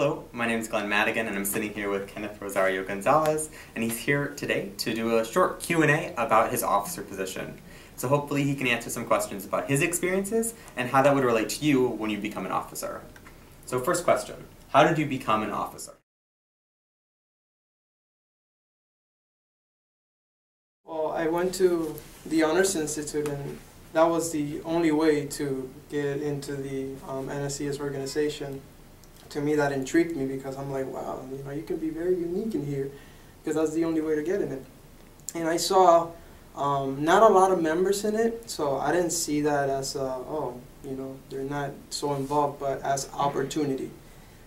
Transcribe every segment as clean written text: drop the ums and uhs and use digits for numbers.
Hello, my name is Glenn Madigan and I'm sitting here with Kenneth Rosario Gonzalez, and he's here today to do a short Q&A about his officer position. So hopefully he can answer some questions about his experiences and how that would relate to you when you become an officer. So first question, how did you become an officer? Well, I went to the Honors Institute, and that was the only way to get into the NSCS organization. To me, that intrigued me because I'm like, wow, you can be very unique in here, because that's the only way to get in it. And I saw not a lot of members in it, so I didn't see that as, they're not so involved, but as opportunity.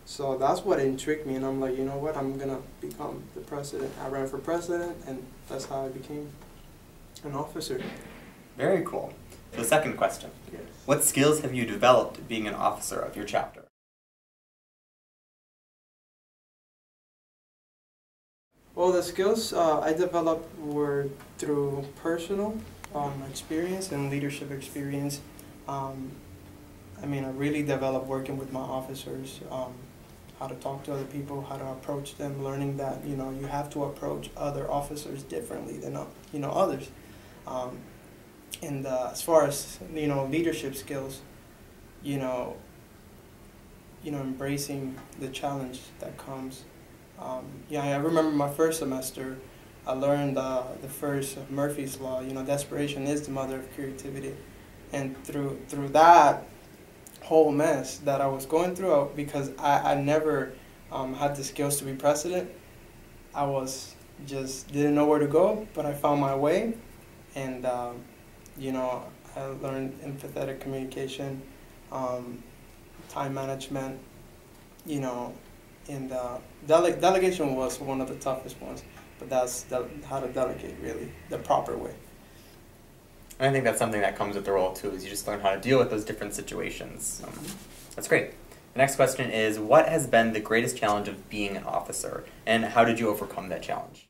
So that's what intrigued me, and I'm like, you know what, I'm going to become the president. I ran for president, and that's how I became an officer. Very cool. So second question, Yes. What skills have you developed being an officer of your chapter? Well, the skills I developed were through personal experience and leadership experience. I really developed working with my officers, how to talk to other people, how to approach them, learning that, you have to approach other officers differently than, others. And as far as, leadership skills, embracing the challenge that comes. I remember my first semester, I learned the first Murphy's Law, desperation is the mother of creativity. And through that whole mess that I was going through, because I never had the skills to be president, I was just didn't know where to go, but I found my way. And, I learned empathetic communication, time management, and delegation was one of the toughest ones, but that's how to delegate really the proper way. And I think that's something that comes with the role too, is you just learn how to deal with those different situations. That's great. The next question is, what has been the greatest challenge of being an officer, and how did you overcome that challenge?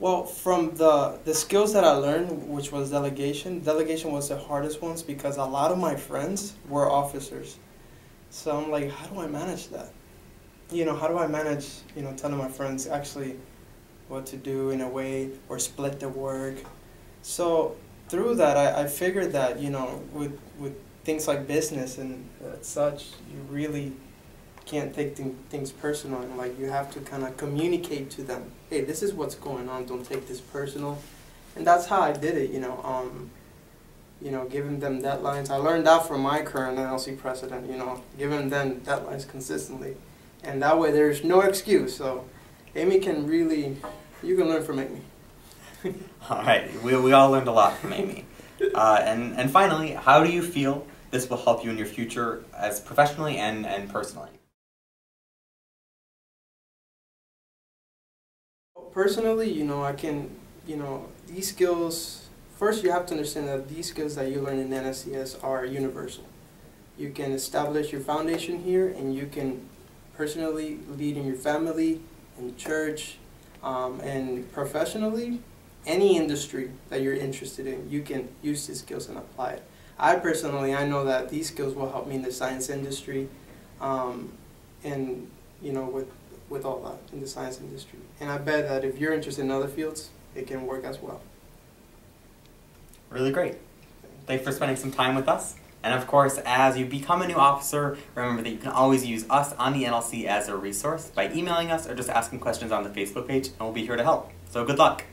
Well, from the skills that I learned, which was delegation was the hardest ones because a lot of my friends were officers. So I'm like, how do I manage that? How do I manage, telling my friends actually what to do in a way, or split the work? So through that, I figured that, with things like business and such, you really can't take things personal, and like you have to kind of communicate to them, hey, this is what's going on, don't take this personal. And that's how I did it, giving them deadlines. I learned that from my current NLC president, giving them deadlines consistently, and that way there's no excuse. So Amy you can learn from Amy. All right, we all learned a lot from Amy. And finally, how do you feel this will help you in your future as professionally and personally? Personally, I can, these skills, first you have to understand that these skills that you learn in NSCS are universal. You can establish your foundation here, and you can personally lead in your family, in church, and professionally, any industry that you're interested in, you can use these skills and apply it. I know that these skills will help me in the science industry, and, with all that in the science industry. And I bet that if you're interested in other fields, it can work as well. Really great. Thanks for spending some time with us. And of course, as you become a new officer, remember that you can always use us on the NLC as a resource by emailing us or just asking questions on the Facebook page, and we'll be here to help. So good luck.